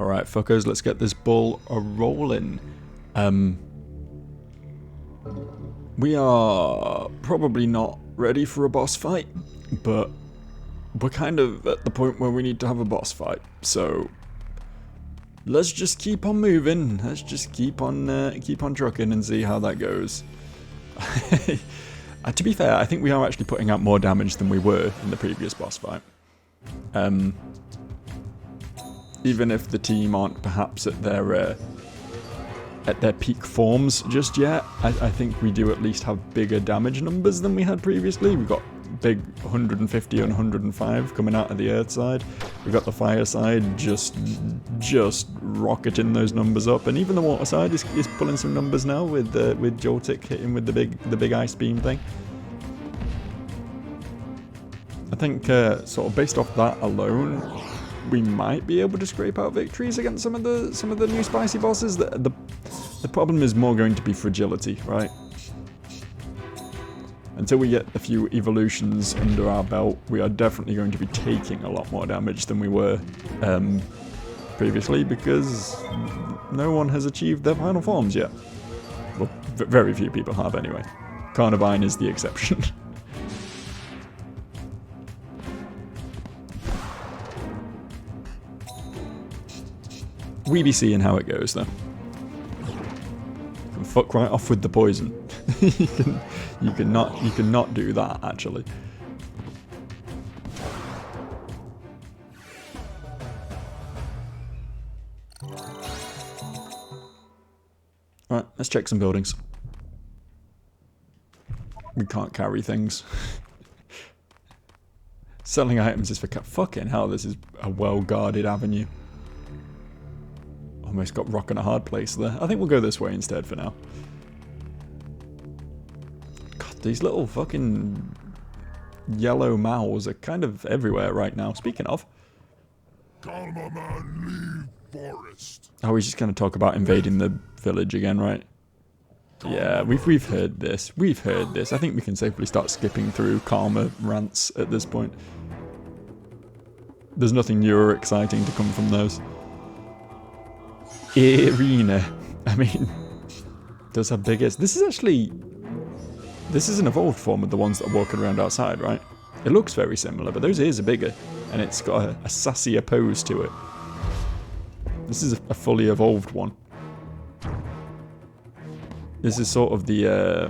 Alright, fuckers, let's get this ball a-rolling. We are probably not ready for a boss fight, but we're kind of at the point where we need to have a boss fight, so let's just keep on moving. Let's just keep on trucking and see how that goes. To be fair, I think we are actually putting out more damage than we were in the previous boss fight. Even if the team aren't perhaps at their peak forms just yet, I think we do at least have bigger damage numbers than we had previously. We've got big 150 and 105 coming out of the earth side. We've got the fire side just rocketing those numbers up, and even the water side is pulling some numbers now with Joltik hitting with the big ice beam thing. I think sort of based off that alone, we might be able to scrape out victories against some of the new spicy bosses. The problem is more going to be fragility, right? Until we get a few evolutions under our belt, we are definitely going to be taking a lot more damage than we were previously, because no one has achieved their final forms yet. Well, very few people have anyway. Carnivine is the exception. We be seeing how it goes though. And fuck right off with the poison. you cannot do that actually. Right, let's check some buildings. We can't carry things. Selling items is for fucking hell, this is a well-guarded avenue. Almost got rock in a hard place there. I think we'll go this way instead for now. God, these little fucking yellow mouths are kind of everywhere right now. Speaking of. Man, leave forest. Oh, he's just going to talk about invading the village again, right? Yeah, we've heard this. We've heard this. I think we can safely start skipping through Karma rants at this point. There's nothing new or exciting to come from those. Arena. I mean, does have big ears. This is an evolved form of the ones that are walking around outside, right? It looks very similar, but those ears are bigger, and it's got a sassier pose to it. This is a fully evolved one. This is sort of the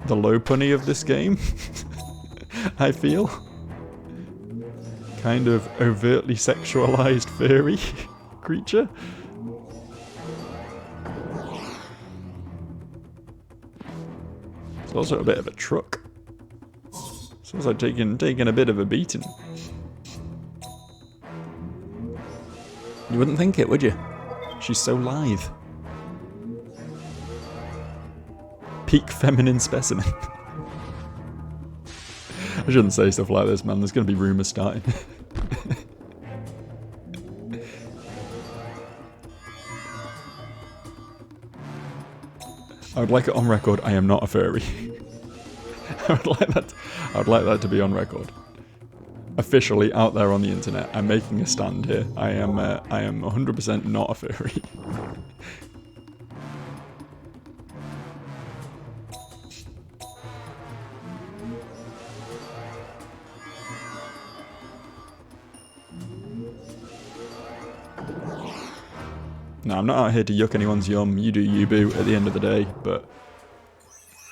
low punny of this game. I feel. Kind of overtly sexualized furry creature. It's also a bit of a truck. It's also taking a bit of a beating. You wouldn't think it, would you? She's so lithe. Peak feminine specimen. I shouldn't say stuff like this, man. There's going to be rumours starting. I would like it on record, I am not a furry. I would like that to be on record. Officially out there on the internet, I'm making a stand here. I am 100% not a furry. No, I'm not out here to yuck anyone's yum. You do you, boo, at the end of the day. But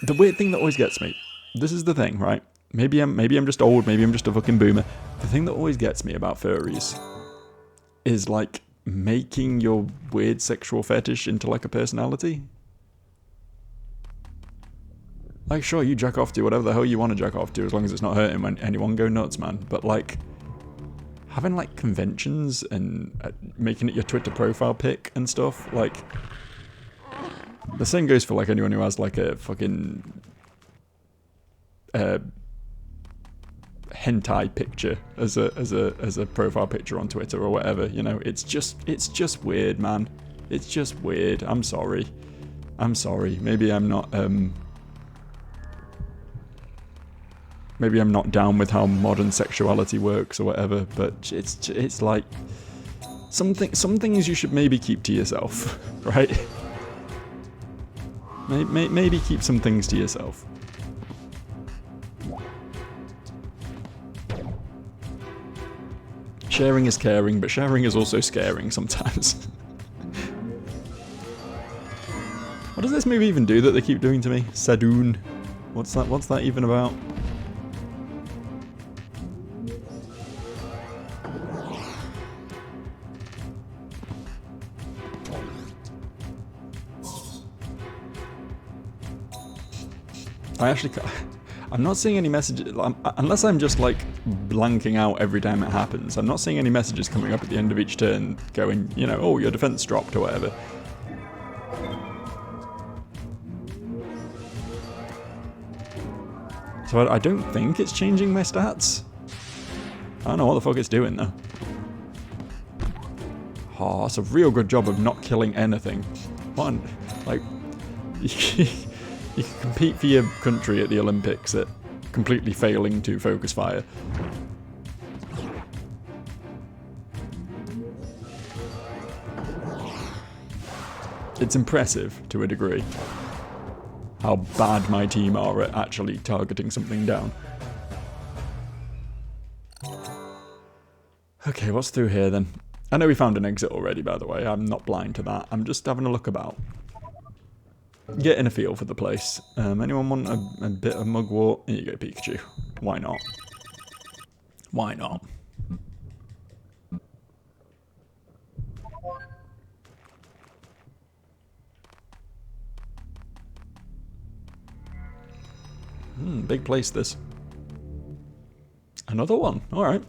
the weird thing that always gets me, this is the thing, right? Maybe I'm just old, maybe I'm just a fucking boomer. The thing that always gets me about furries is like making your weird sexual fetish into like a personality. Like, sure, you jack off to whatever the hell you want to jack off to, as long as it's not hurting anyone, go nuts, man. But like, having like conventions and making it your Twitter profile pic and stuff, like, the same goes for like anyone who has like a fucking hentai picture as a profile picture on Twitter or whatever. You know, it's just weird, man. It's just weird. I'm sorry. Maybe I'm not maybe I'm not down with how modern sexuality works or whatever, but it's like Some things you should maybe keep to yourself, right? Maybe keep some things to yourself. Sharing is caring, but sharing is also scaring sometimes. What does this move even do that they keep doing to me? Sadoon. What's that even about? I'm not seeing any messages, unless I'm just like blanking out every time it happens. I'm not seeing any messages coming up at the end of each turn going, you know, oh, your defense dropped or whatever. So I don't think it's changing my stats. I don't know what the fuck it's doing though. Oh, that's a real good job of not killing anything. What an, like, you can compete for your country at the Olympics at completely failing to focus fire. It's impressive to a degree how bad my team are at actually targeting something down. Okay, what's through here then? I know we found an exit already, by the way. I'm not blind to that. I'm just having a look about. Getting a feel for the place. Anyone want a bit of mugwort? Here you go, Pikachu. Why not? Why not? Big place this. Another one. Alright.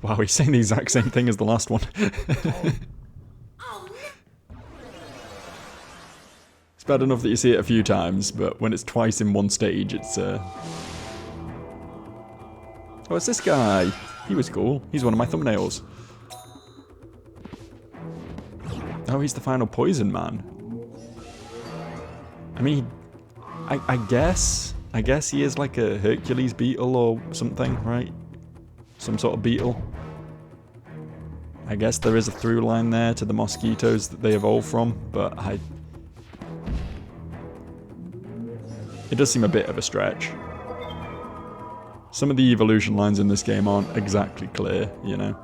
Wow, he's saying the exact same thing as the last one. It's bad enough that you see it a few times, but when it's twice in one stage, it's Oh, it's this guy. He was cool. He's one of my thumbnails. Oh, he's the final poison man. I mean, I guess he is like a Hercules beetle or something, right? Some sort of beetle. I guess there is a through line there to the mosquitoes that they evolve from, but it does seem a bit of a stretch. Some of the evolution lines in this game aren't exactly clear, you know?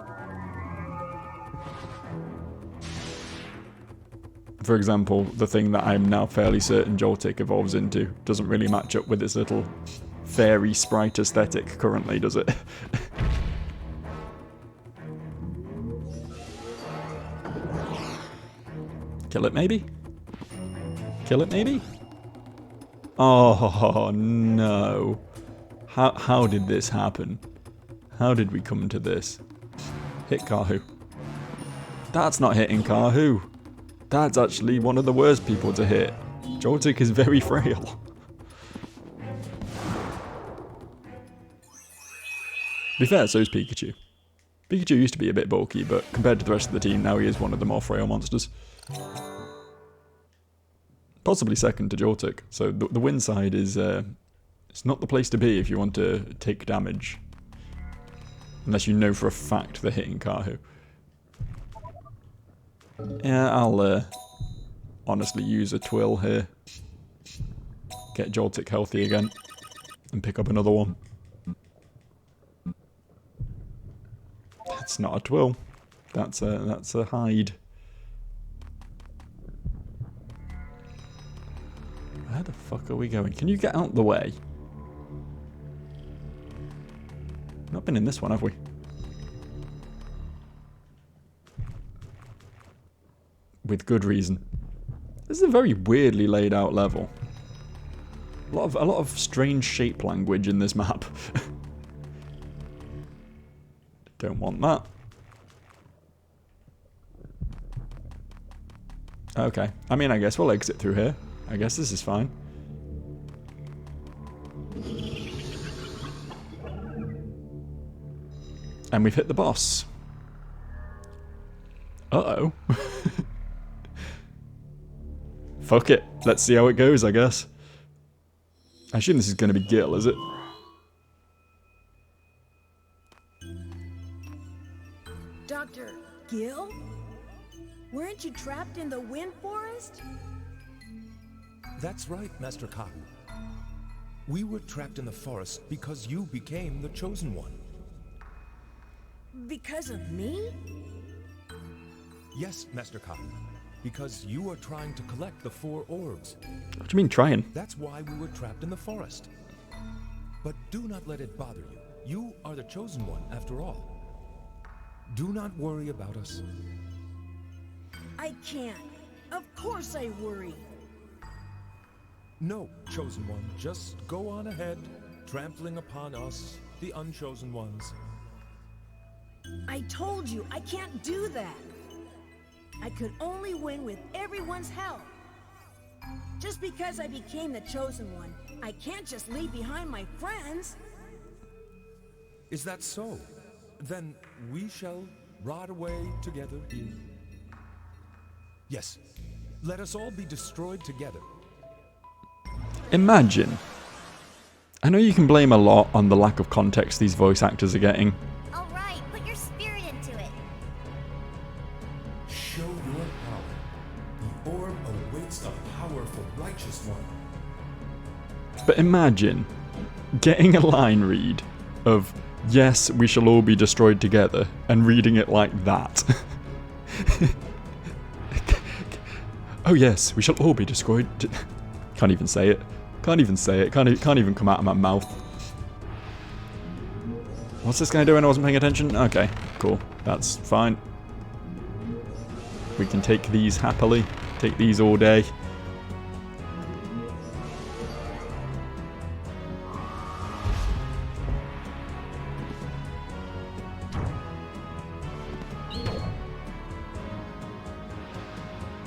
For example, the thing that I'm now fairly certain Joltik evolves into doesn't really match up with its little fairy sprite aesthetic currently, does it? Kill it maybe? Kill it maybe? Oh no. How did this happen? How did we come to this? Hit Kahu. That's not hitting Kahu. That's actually one of the worst people to hit. Joltik is very frail. To be fair, so is Pikachu. Pikachu used to be a bit bulky, but compared to the rest of the team, now he is one of the more frail monsters. Possibly second to Joltik, so the win side is it's not the place to be if you want to take damage. Unless you know for a fact they're hitting Kahu. Yeah, I'll honestly use a twill here. Get Joltik healthy again. And pick up another one. That's not a twill. That's a hide. Where the fuck are we going? Can you get out the way? Not been in this one, have we? With good reason. This is a very weirdly laid out level. A lot of strange shape language in this map. Don't want that. Okay. I mean, I guess we'll exit through here. I guess this is fine. And we've hit the boss. Uh-oh. Fuck it. Let's see how it goes, I guess. I assume this is going to be Gil, is it? Dr. Gil? Weren't you trapped in the wind forest? That's right, Master Kahu. We were trapped in the forest because you became the Chosen One. Because of me? Yes, Master Kahu. Because you are trying to collect the 4 orbs. What do you mean trying? That's why we were trapped in the forest. But do not let it bother you. You are the Chosen One, after all. Do not worry about us. I can't. Of course I worry. No, Chosen One, just go on ahead, trampling upon us, the Unchosen Ones. I told you, I can't do that. I could only win with everyone's help. Just because I became the Chosen One, I can't just leave behind my friends. Is that so? Then we shall rot away together here. Yes, let us all be destroyed together. Imagine. I know you can blame a lot on the lack of context these voice actors are getting. All right, put your spirit into it. Show your power. The orb awaits a powerful righteous one. But imagine getting a line read of, yes, we shall all be destroyed together, and reading it like that. Oh yes, we shall all be destroyed. Can't even say it. Can't even say it. Can't even come out of my mouth. What's this guy doing? I wasn't paying attention. Okay, cool. That's fine. We can take these happily. Take these all day.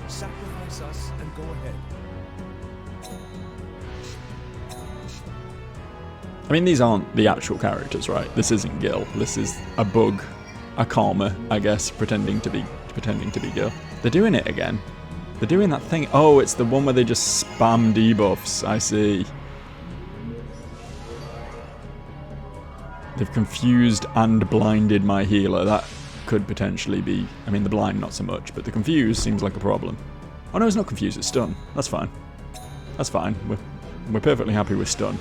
Sacrifice us and go ahead. I mean, these aren't the actual characters, right? This isn't Gil. This is a bug, a karma, I guess, pretending to be Gil. They're doing it again. They're doing that thing. Oh, it's the one where they just spam debuffs. I see. They've confused and blinded my healer. That could potentially be... I mean, the blind not so much, but the confused seems like a problem. Oh no, it's not confused, it's stun. That's fine. That's fine. We're perfectly happy with stun.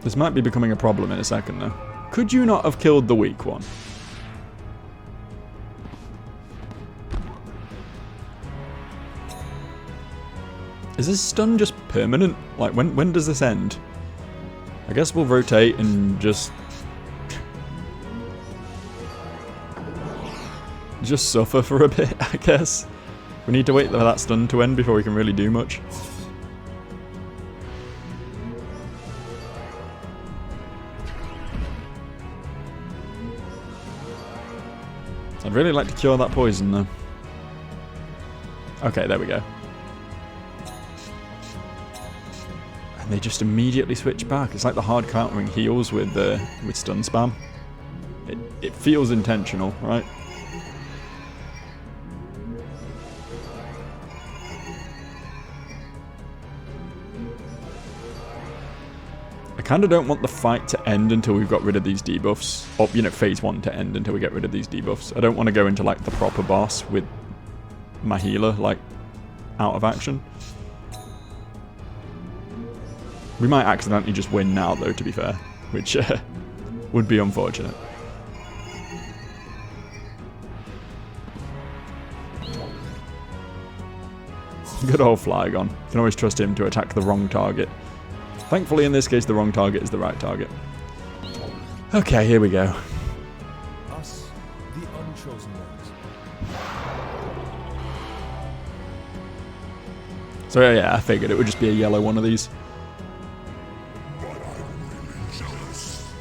This might be becoming a problem in a second, though. Could you not have killed the weak one? Is this stun just permanent? Like, when does this end? I guess we'll rotate and just suffer for a bit, I guess. We need to wait for that stun to end before we can really do much. I'd really like to cure that poison, though. Okay, there we go. And they just immediately switch back. It's like the hard countering heals with stun spam. It feels intentional, right? I kind of don't want the fight to end until we've got rid of these debuffs. Or, you know, phase 1 to end until we get rid of these debuffs. I don't want to go into, like, the proper boss with my healer, like, out of action. We might accidentally just win now, though, to be fair. Which would be unfortunate. Good old Flygon. You can always trust him to attack the wrong target. Thankfully, in this case, the wrong target is the right target. Okay, here we go. Us, the Unchosen Ones. So yeah, I figured it would just be a yellow one of these. But I'm really jealous.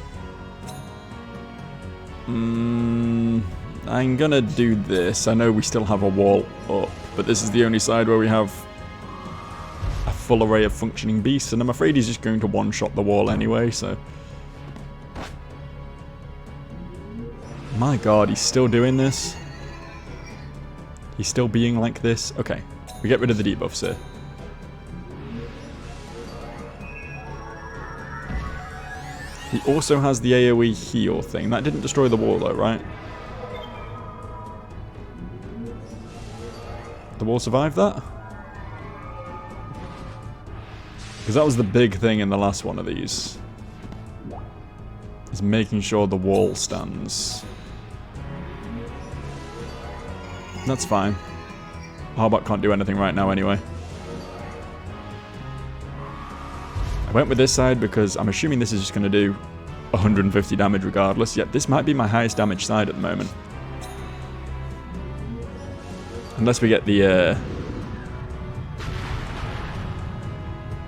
I'm gonna do this. I know we still have a wall up, but this is the only side where we have a full array of functioning beasts, and I'm afraid he's just going to one-shot the wall anyway, so... My god, he's still doing this? He's still being like this. Okay, we get rid of the debuffs here. He also has the AoE heal thing. That didn't destroy the wall though, right? The wall survived that? Because that was the big thing in the last one of these. Is making sure the wall stands. That's fine. Harbot can't do anything right now anyway. I went with this side because I'm assuming this is just going to do 150 damage regardless. Yet this might be my highest damage side at the moment. Unless we get the...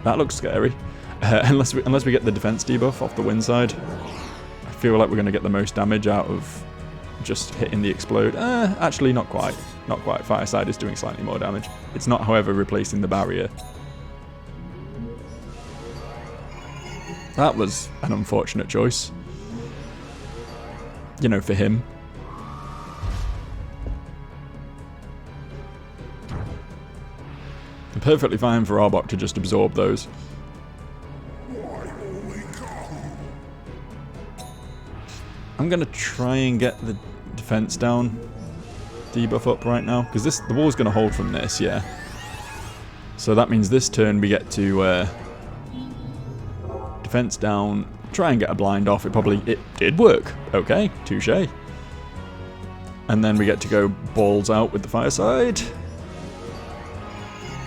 That looks scary. Unless we get the defense debuff off the wind side. I feel like we're going to get the most damage out of just hitting the explode. Actually, not quite. Not quite. Fireside is doing slightly more damage. It's not, however, replacing the barrier. That was an unfortunate choice. You know, for him. Perfectly fine for Arbok to just absorb those. I'm gonna try and get the defense down, debuff up right now, because the wall's gonna hold from this, yeah. So that means this turn we get to defense down, try and get a blind off. It did work. Okay, touche. And then we get to go balls out with the fireside.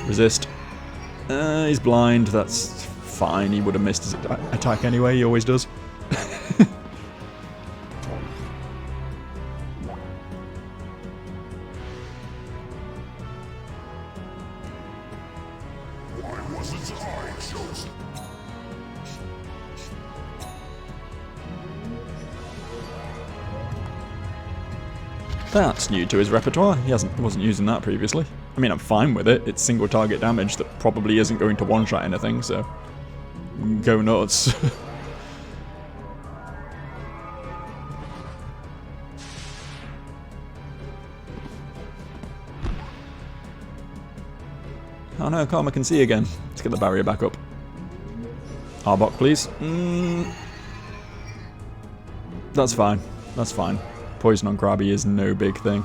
Resist. He's blind. That's fine. He would have missed his attack anyway. He always does. Why wasn't I chosen? That's new to his repertoire. He wasn't using that previously. I mean, I'm fine with it. It's single target damage that probably isn't going to one-shot anything, so go nuts. Oh no, Karma can see again. Let's get the barrier back up. Arbok, please. That's fine. That's fine. Poison on Krabby is no big thing.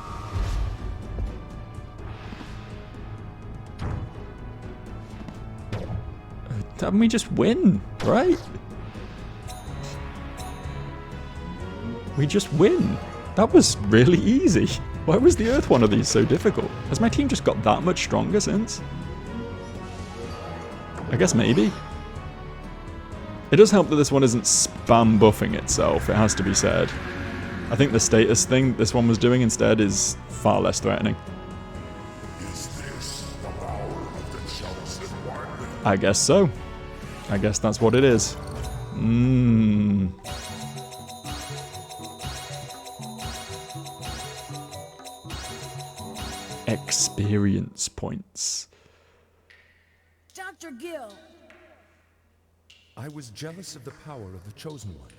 Didn't we just win, right? We just win. That was really easy. Why was the Earth one of these so difficult? Has my team just got that much stronger since? I guess maybe. It does help that this one isn't spam buffing itself, it has to be said. I think the status thing this one was doing instead is far less threatening. Is this the power of the chosen one? I guess so. I guess that's what it is. Experience points. Dr. Gill, I was jealous of the power of the Chosen One.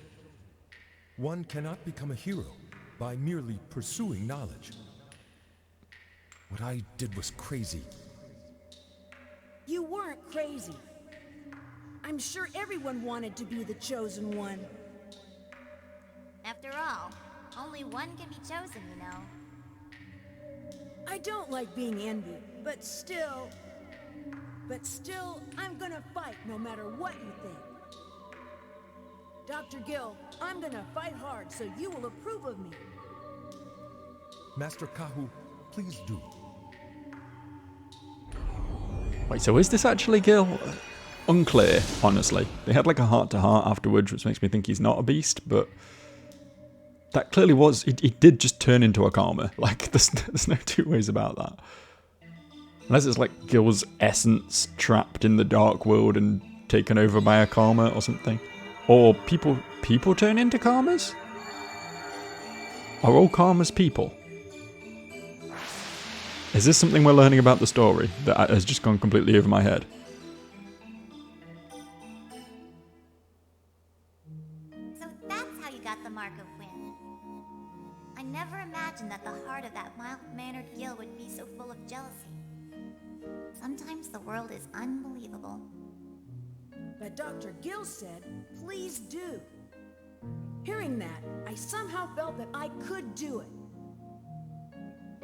One cannot become a hero by merely pursuing knowledge. What I did was crazy. you weren't crazy. I'm sure everyone wanted to be the chosen one. After all, only one can be chosen, you know. I don't like being envied, but still, I'm gonna fight no matter what you think. Dr. Gill, I'm gonna fight hard so you will approve of me. Master Kahu, please do. Wait, so is this actually Gil? Unclear, honestly. They had like a heart-to-heart afterwards, which makes me think he's not a beast, but that clearly was. He did just turn into a Karma. Like, there's no two ways about that. Unless it's like Gil's essence trapped in the dark world and taken over by a Karma or something. Or people turn into Karmas? Are all Karmas people? Is this something we're learning about the story that has just gone completely over my head? So that's how you got the Mark of Wind. I never imagined that the heart of that mild man silver-mannered Gil would be so full of jealousy. Sometimes the world is unbelievable. But Dr. Gill said, please do. Hearing that, I somehow felt that I could do it.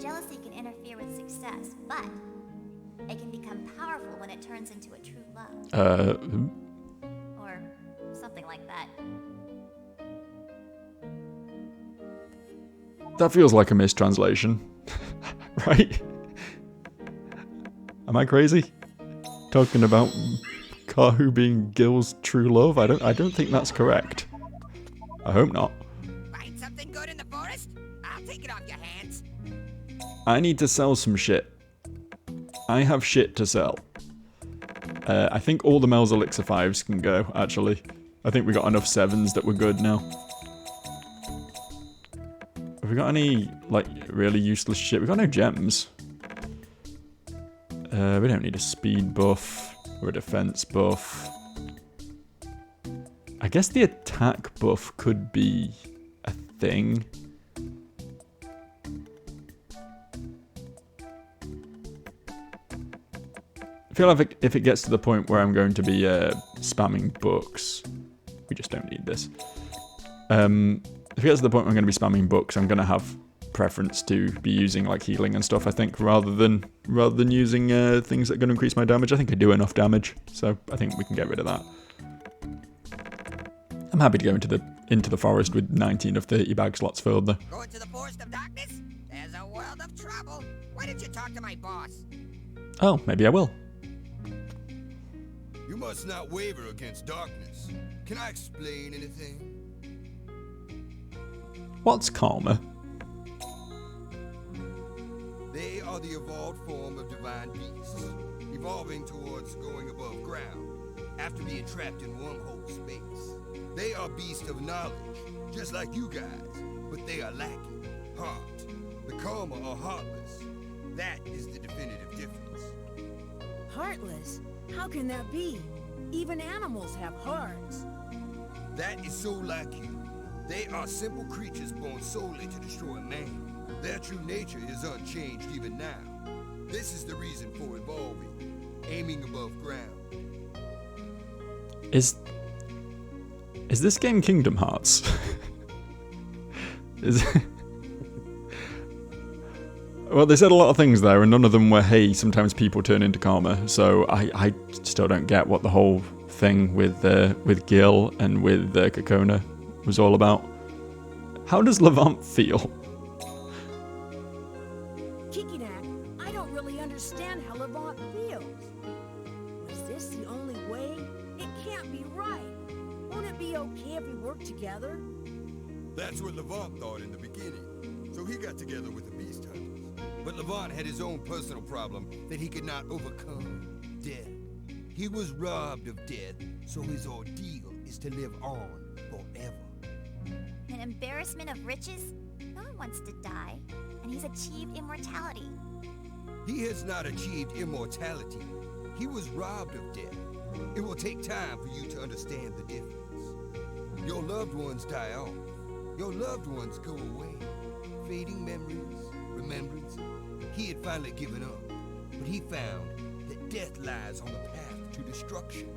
Jealousy can interfere with success, but it can become powerful when it turns into a true love. Or something like that. That feels like a mistranslation. Right? Am I crazy? Talking about Kahu being Gil's true love? I don't think that's correct. I hope not. Find something good in the forest? I'll take it off your hands. I need to sell some shit. I have shit to sell. I think all the Mel's Elixir 5s can go, actually. I think we got enough 7s that we're good now. Have we got any, like, really useless shit? We've got no gems. We don't need a speed buff or a defense buff. I guess the attack buff could be a thing. I feel like if it gets to the point where I'm going to be spamming books, we just don't need this. If it gets to the point where I'm going to be spamming books, I'm going to have preference to be using like healing and stuff, I think, rather than using things that are going to increase my damage. I think I do enough damage, so I think we can get rid of that. I'm happy to go into the forest with 19 of 30 bag slots filled though. Going to the Forest of Darkness? There's a world of trouble. Why didn't you talk to my boss? Oh, maybe I will. You must not waver against darkness. Can I explain anything? What's karma? They are the evolved form of divine beasts, evolving towards going above ground after being trapped in wormhole space. They are beasts of knowledge, just like you guys, but they are lacking heart. The karma are heartless. That is the definitive difference. Heartless? How can that be? Even animals have hearts. That is so like you. They are simple creatures born solely to destroy man. Their true nature is unchanged even now. This is the reason for evolving, aiming above ground. Is this game Kingdom Hearts? Well, they said a lot of things there, and none of them were, hey, sometimes people turn into karma. So I still don't get what the whole thing with Gil and with Kokona was all about. How does Levant feel? Kikinak, I don't really understand how Levant feels. Was this the only way? It can't be right. Won't it be okay if we work together? That's what Levant thought in the beginning. So he got together with the beast hunters. But Levant had his own personal problem that he could not overcome. Death. He was robbed of death, so his ordeal is to live on forever. An embarrassment of riches? No one wants to die, and he's achieved immortality. He has not achieved immortality. He was robbed of death. It will take time for you to understand the difference. Your loved ones die off. Your loved ones go away. Fading memories, remembrance. He had finally given up, but he found that death lies on the path to destruction.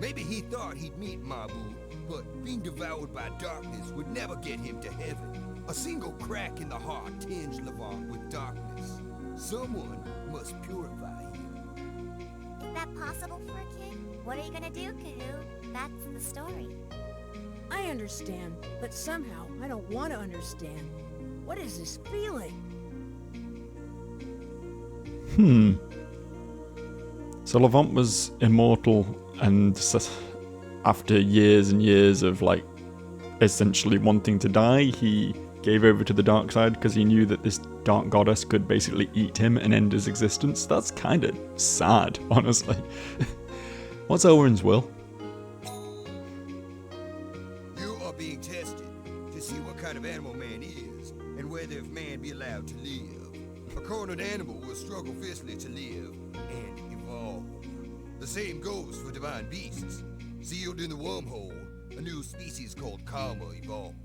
Maybe he thought he'd meet Mabu, but being devoured by darkness would never get him to heaven. A single crack in the heart tinged Levant with darkness. Someone must purify him. Is that possible for a kid? What are you gonna do, Kahu? That's the story. I understand, but somehow I don't want to understand. What is this feeling? So Levant was immortal, and after years and years of like essentially wanting to die, he gave over to the dark side because he knew that this dark goddess could basically eat him and end his existence. That's kind of sad, honestly. What's Elrond's will? You are being tested to see what kind of animal man is and whether if man be allowed to live. A cornered animal will struggle fiercely to live and evolve. The same goes for divine beasts. Sealed in the wormhole, a new species called Karma evolved.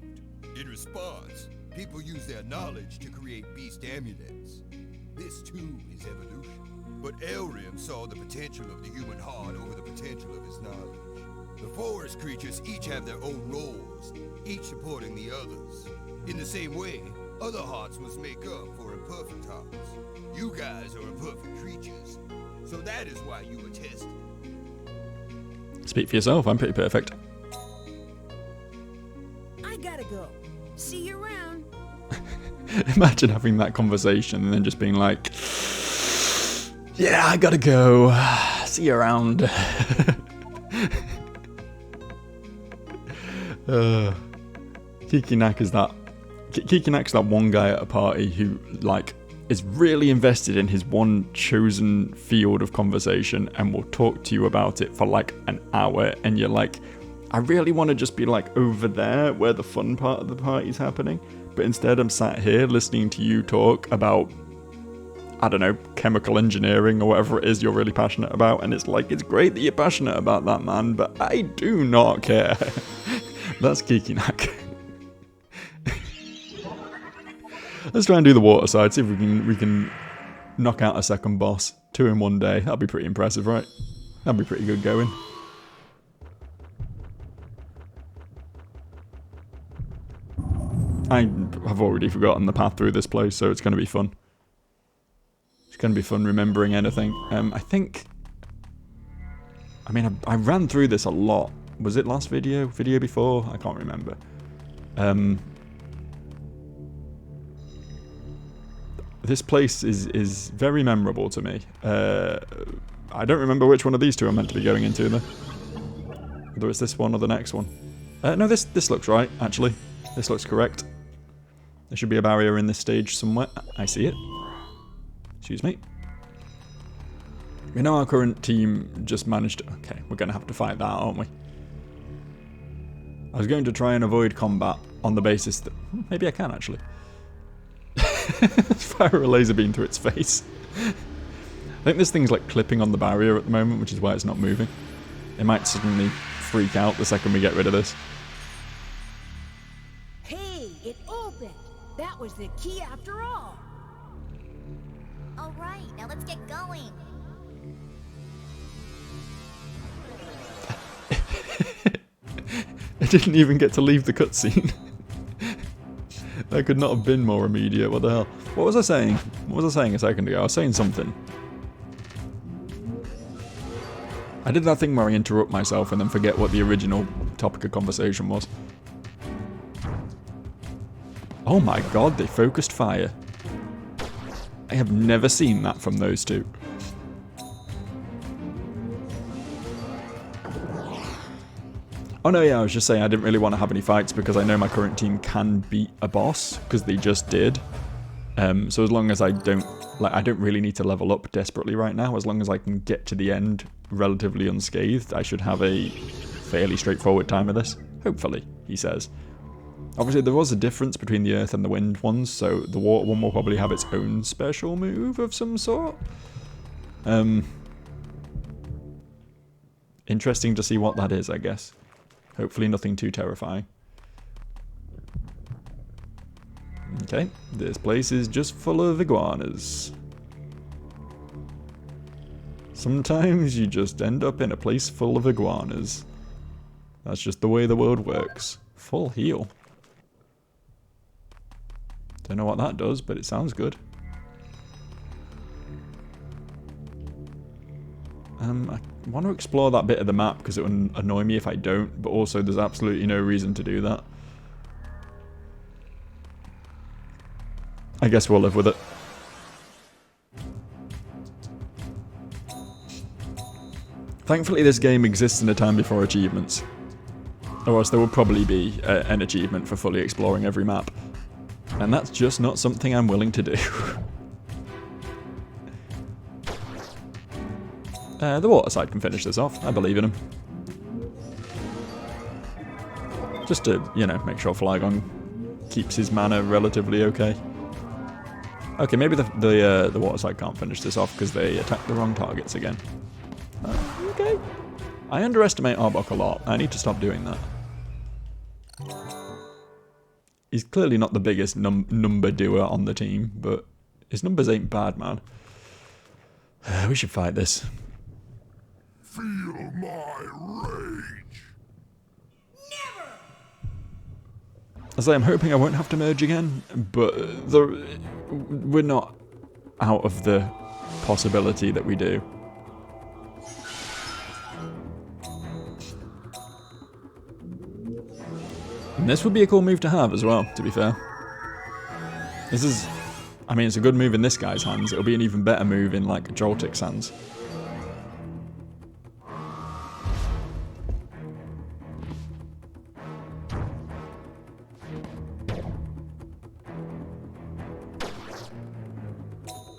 In response, people use their knowledge to create beast amulets. This too is evolution. But Elrim saw the potential of the human heart over the potential of his knowledge. The forest creatures each have their own roles, each supporting the others. In the same way, other hearts must make up for imperfect hearts. You guys are imperfect creatures, so that is why you were tested. Speak for yourself, I'm pretty perfect. I gotta go. See you around. Imagine having that conversation and then just being like, yeah, I gotta go. See you around. Kikinak's that one guy at a party who, like, is really invested in his one chosen field of conversation and will talk to you about it for like an hour, and you're like, I really want to just be like over there where the fun part of the party's happening, but instead I'm sat here listening to you talk about, I don't know, chemical engineering or whatever it is you're really passionate about, and it's like, it's great that you're passionate about that, man, but I do not care. That's Kikinak. Let's try and do the water side, see if we can knock out a second boss. 2 in one day. That'd be pretty impressive, right? That'd be pretty good going. I have already forgotten the path through this place, so it's going to be fun. It's going to be fun remembering anything. I think... I mean, I ran through this a lot. Was it last video? Video before? I can't remember. This place is very memorable to me. I don't remember which one of these two I'm meant to be going into, though. Whether it's this one or the next one. No, this looks right, actually. This looks correct. There should be a barrier in this stage somewhere. I see it. Excuse me. We know our current team just managed to... Okay, we're going to have to fight that, aren't we? I was going to try and avoid combat on the basis that... Maybe I can, actually. Fire a laser beam through its face. I think this thing's like clipping on the barrier at the moment, which is why it's not moving. It might suddenly freak out the second we get rid of this. Hey, it opened. That was the key after all. All right, now let's get going. It didn't even get to leave the cutscene. That could not have been more immediate. What the hell? What was I saying? What was I saying a second ago? I was saying something. I did that thing where I interrupt myself and then forget what the original topic of conversation was. Oh my god, they focused fire. I have never seen that from those two. Oh no, yeah, I was just saying I didn't really want to have any fights because I know my current team can beat a boss, because they just did. So as long as I don't really need to level up desperately right now, as long as I can get to the end relatively unscathed, I should have a fairly straightforward time of this. Hopefully, he says. Obviously, there was a difference between the earth and the wind ones, so the water one will probably have its own special move of some sort. Interesting to see what that is, I guess. Hopefully nothing too terrifying. Okay, this place is just full of iguanas. Sometimes you just end up in a place full of iguanas. That's just the way the world works. Full heal. Don't know what that does, but it sounds good. I want to explore that bit of the map because it would annoy me if I don't, but also there's absolutely no reason to do that. I guess we'll live with it. Thankfully this game exists in a time before achievements. Or else there would probably be an achievement for fully exploring every map. And that's just not something I'm willing to do. The water side can finish this off. I believe in him. Just to, you know, make sure Flygon keeps his mana relatively okay. Okay, maybe the water side can't finish this off because they attack the wrong targets again. Okay. I underestimate Arbok a lot. I need to stop doing that. He's clearly not the biggest number doer on the team, but His numbers ain't bad, man. We should fight this. Feel my rage. As I'm hoping I won't have to merge again, but we're not out of the possibility that we do. And this would be a cool move to have as well, to be fair. This is, I mean, it's a good move in this guy's hands. It'll be an even better move in, like, Joltik's hands.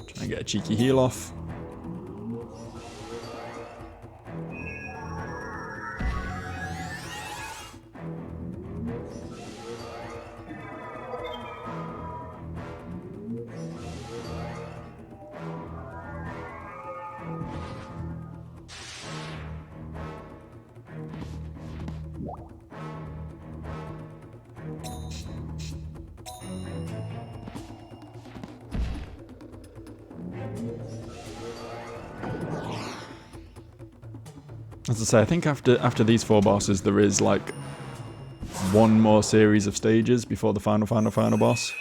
Try and get a cheeky heal off. As I say, I think after these 4 bosses, there is like one more series of stages before the final boss,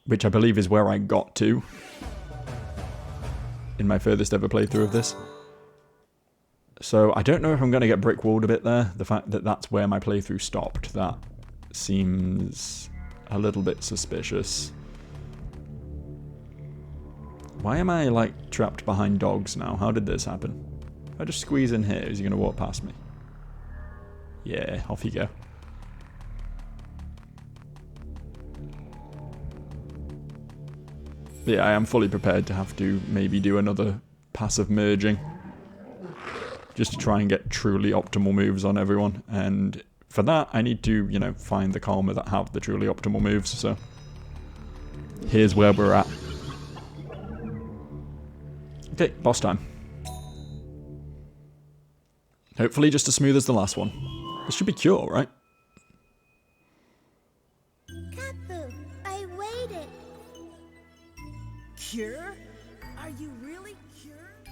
which I believe is where I got to in my furthest ever playthrough of this. So I don't know if I'm going to get brick-walled a bit there. The fact that that's where my playthrough stopped, that seems a little bit suspicious. Why am I, like, trapped behind dogs now? How did this happen? If I just squeeze in here, is he going to walk past me? Yeah, off you go. But yeah, I am fully prepared to have to maybe do another passive merging. Just to try and get truly optimal moves on everyone. And for that, I need to, you know, find the Karma that have the truly optimal moves. So here's where we're at. Okay, boss time. Hopefully just as smooth as the last one. This should be Cure, right? Kapu, I waited. Cure? Are you really cured?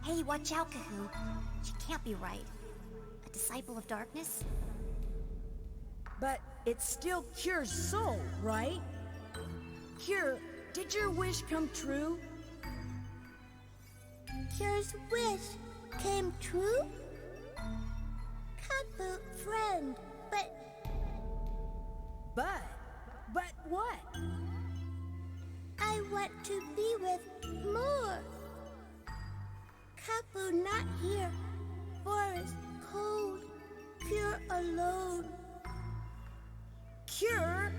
Hey, watch out, Kahoo. She can't be right. A disciple of darkness? But it's still Cure's soul, right? Cure, did your wish come true? Cure's wish came true? Kapu, friend, but what? I want to be with more. Kapu not here. Forest cold. Cure alone. Cure?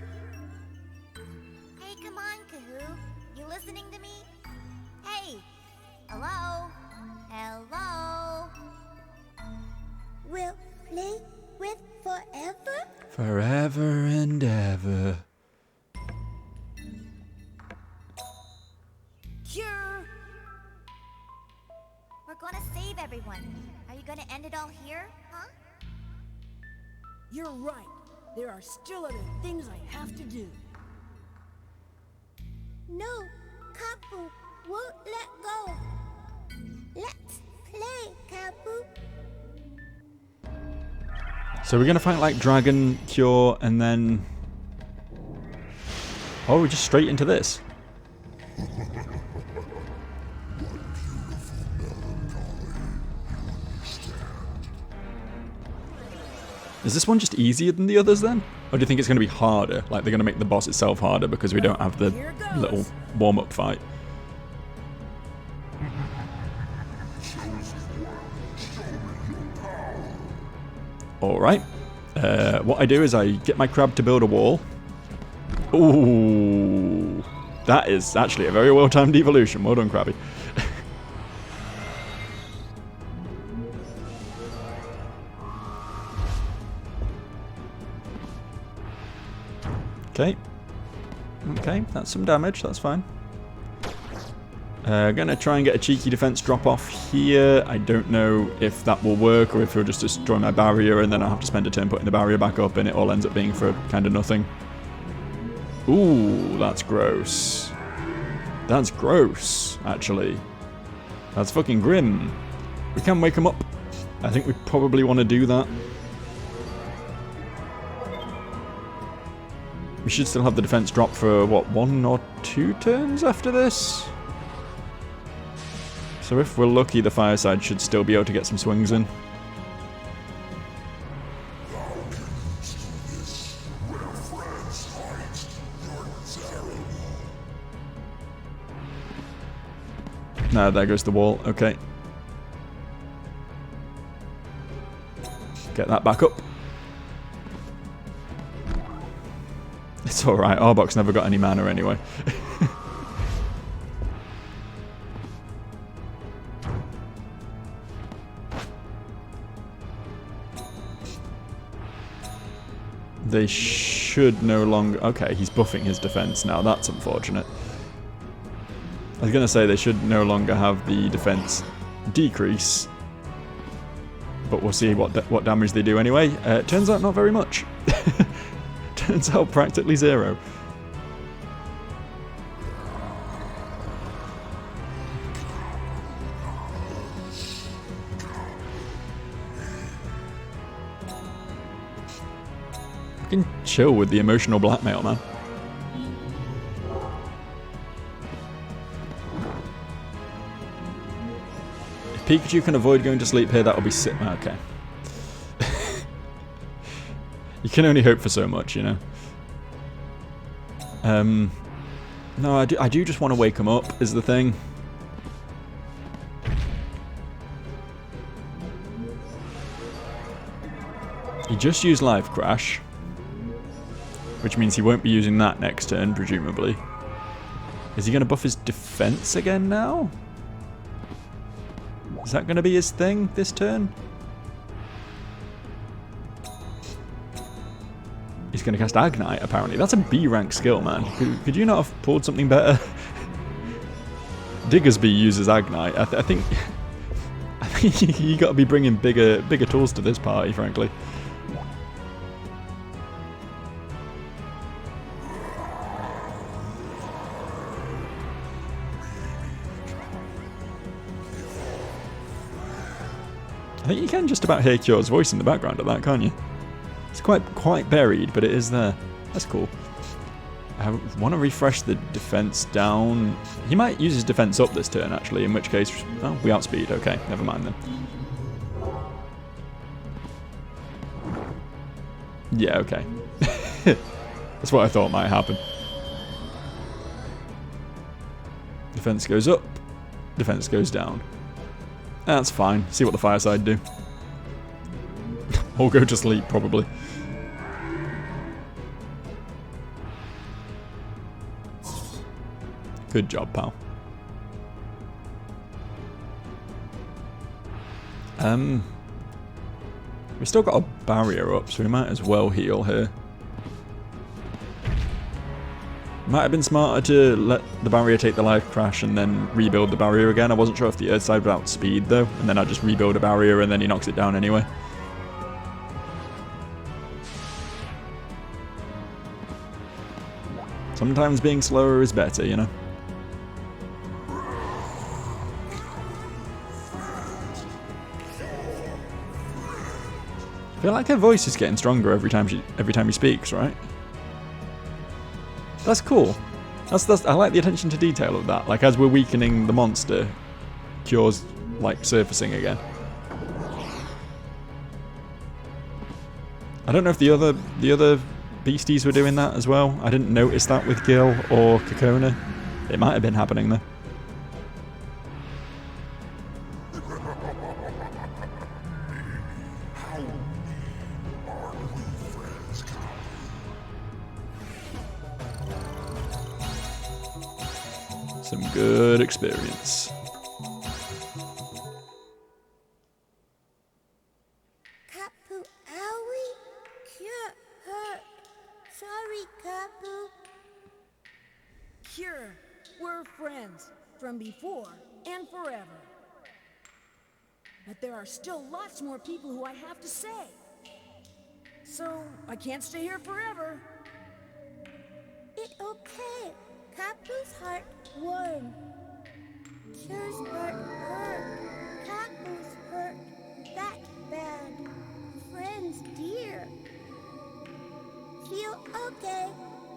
Hey, come on, Kahoo. You listening to me? Hey! Hello? Hello? We'll play with forever? Forever and ever. Cure? We're gonna save everyone. Are you gonna end it all here, huh? You're right. There are still other things I have to do. No, Kapu won't let go. Let's play, Kapu. So we're going to fight like Dragon, Cure, and then... Oh, we're just straight into this. Is this one just easier than the others then? Or do you think it's going to be harder? Like they're going to make the boss itself harder because we don't have the little warm-up fight? Alright. What I do is I get my crab to build a wall. Ooh. That is actually a very well-timed evolution. Well done, Krabby. Okay. Okay, that's some damage. That's fine. Gonna try and get a cheeky defense drop off here. I don't know if that will work or if he'll just destroy my barrier and then I'll have to spend a turn putting the barrier back up and it all ends up being for kind of nothing. Ooh, that's gross. That's gross, actually. That's fucking grim. We can wake him up. I think we probably want to do that. We should still have the defense drop for, what, 1 or 2 turns after this? So if we're lucky, the fireside should still be able to get some swings in. No, there goes the wall. Okay. Get that back up. It's alright, Arbok's never got any mana anyway. They should no longer... Okay, he's buffing his defense now. That's unfortunate. I was going to say they should no longer have the defense decrease. But we'll see what damage they do anyway. Turns out not very much. Turns out practically 0. I can chill with the emotional blackmail, man. If Pikachu can avoid going to sleep here, that'll be sick. Okay. You can only hope for so much, you know. No, I do just want to wake him up, is the thing. He just used Life Crash, which means he won't be using that next turn, presumably. Is he going to buff his defense again now? Is that going to be his thing this turn? He's going to cast Agnite, apparently. That's a B rank skill, man. Could you not have pulled something better? Diggersby uses Agnite. I think you got to be bringing bigger tools to this party, frankly. I think you can just about hear Cure's voice in the background of that, can't you? It's quite buried, but it is there. That's cool. I want to refresh the defense down. He might use his defense up this turn, actually, in which case... Oh, we outspeed. Okay, never mind then. Yeah, okay. That's what I thought might happen. Defense goes up. Defense goes down. That's fine. See what the fireside do. Or go to sleep, probably. Good job, pal. We still got a barrier up, so we might as well heal here. Might have been smarter to let the barrier take the life crash and then rebuild the barrier again. I wasn't sure if the earth side would outspeed though, and then I'd just rebuild a barrier and then he knocks it down anyway. Sometimes being slower is better, you know. I feel like her voice is getting stronger every time he speaks, right? That's cool. I like the attention to detail of that. Like as we're weakening the monster, Cure's like surfacing again. I don't know if the other beasties were doing that as well. I didn't notice that with Gil or Kokona. It might have been happening though. Some good experience. Kapu, owie, Cure hurt. Sorry, Kapu. Cure, we're friends from before and forever. But there are still lots more people who I have to say. So I can't stay here forever. It okay. Kapu's heart warm. Cure's heart hurt. Kapu's hurt. That bad. Friends dear. Feel okay.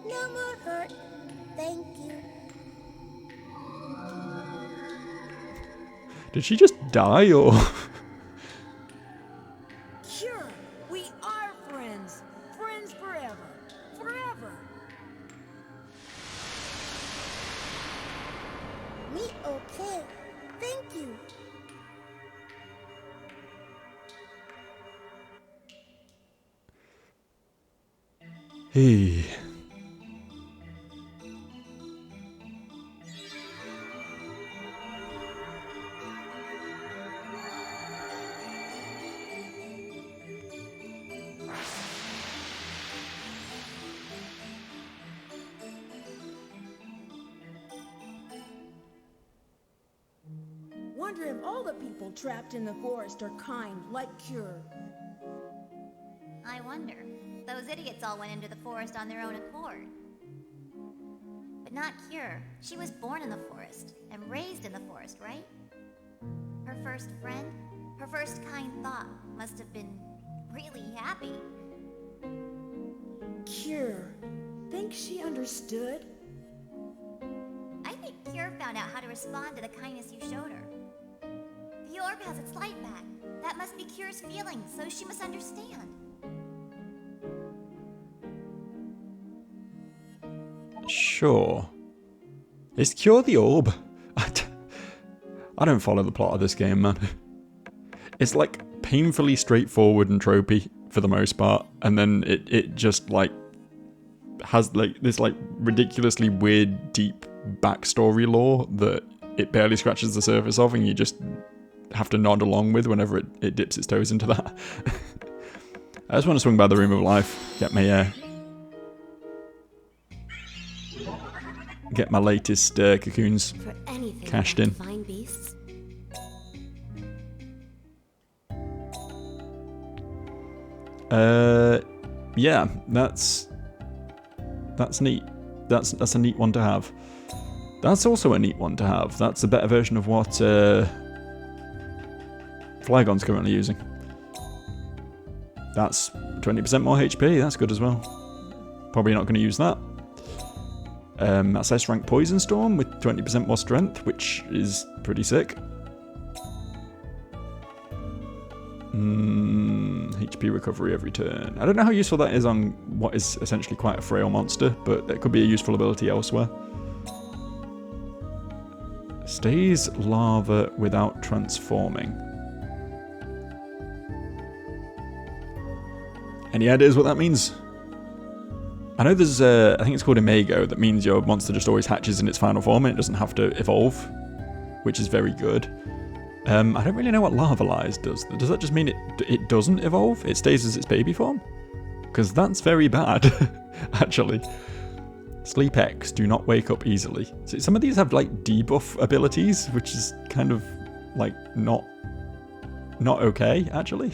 No more hurt. Thank you. Did she just die, or? Cure, we are friends. Friends forever. Forever. Me okay. Thank you. Hey. Wonder if all the people trapped in the forest are kind, like Cure. I wonder. Those idiots all went into the forest on their own accord. But not Cure. She was born in the forest and raised in the forest, right? Her first friend, her first kind thought must have been really happy. Cure. Think she understood? I think Cure found out how to respond to the kindness you showed her. The orb has its light back. That must be Cure's feeling, so she must understand. Sure. Is Cure the orb? I don't follow the plot of this game, man. It's like painfully straightforward and tropey for the most part, and then it just like has like this like ridiculously weird deep backstory lore that it barely scratches the surface of, and you just have to nod along with whenever it dips its toes into that. I just want to swing by the Room of Life, get my latest cocoons For anything cashed about in. divine beasts. Yeah, that's neat. That's a neat one to have. That's also a neat one to have. That's a better version of what Flygon's currently using. That's 20% more HP. That's good as well. Probably not going to use that. That's S-rank Poison Storm with 20% more strength, which is pretty sick. HP recovery every turn. I don't know how useful that is on what is essentially quite a frail monster, but that could be a useful ability elsewhere. Stays lava without transforming. Any ideas what that means? I know there's I think it's called Imago, that means your monster just always hatches in its final form and it doesn't have to evolve, which is very good. I don't really know what Lavalize does. Does that just mean it doesn't evolve? It stays as its baby form? Because that's very bad, actually. Sleep X, do not wake up easily. So some of these have like debuff abilities, which is kind of like not okay, actually.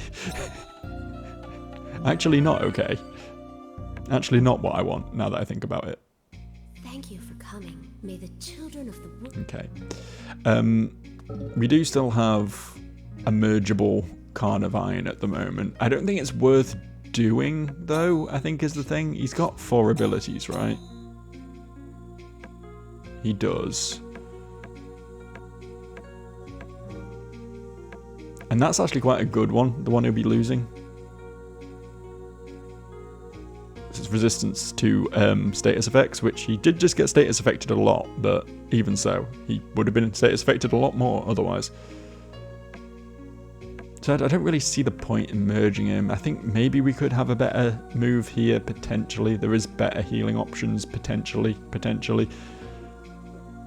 Actually not okay. Actually not what I want, now that I think about it. Thank you for coming. May the children of the wood. Okay. We do still have a mergeable Carnivine at the moment. I don't think it's worth doing, though, I think is the thing. He's got 4 abilities, right? He does. And that's actually quite a good one, the one he'll be losing. It's resistance to status effects, which he did just get status affected a lot, but even so, he would have been status affected a lot more otherwise. So I don't really see the point in merging him. I think maybe we could have a better move here, potentially. There is better healing options, potentially.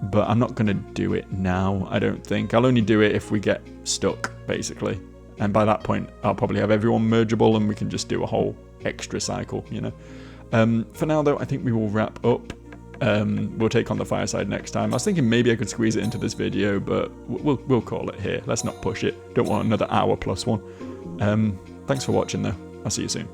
But I'm not going to do it now, I don't think. I'll only do it if we get stuck, basically. And by that point, I'll probably have everyone mergeable and we can just do a whole extra cycle, you know. For now, though, I think we will wrap up. We'll take on the fireside next time. I was thinking maybe I could squeeze it into this video, but we'll call it here. Let's not push it. Don't want another hour plus one. Thanks for watching, though. I'll see you soon.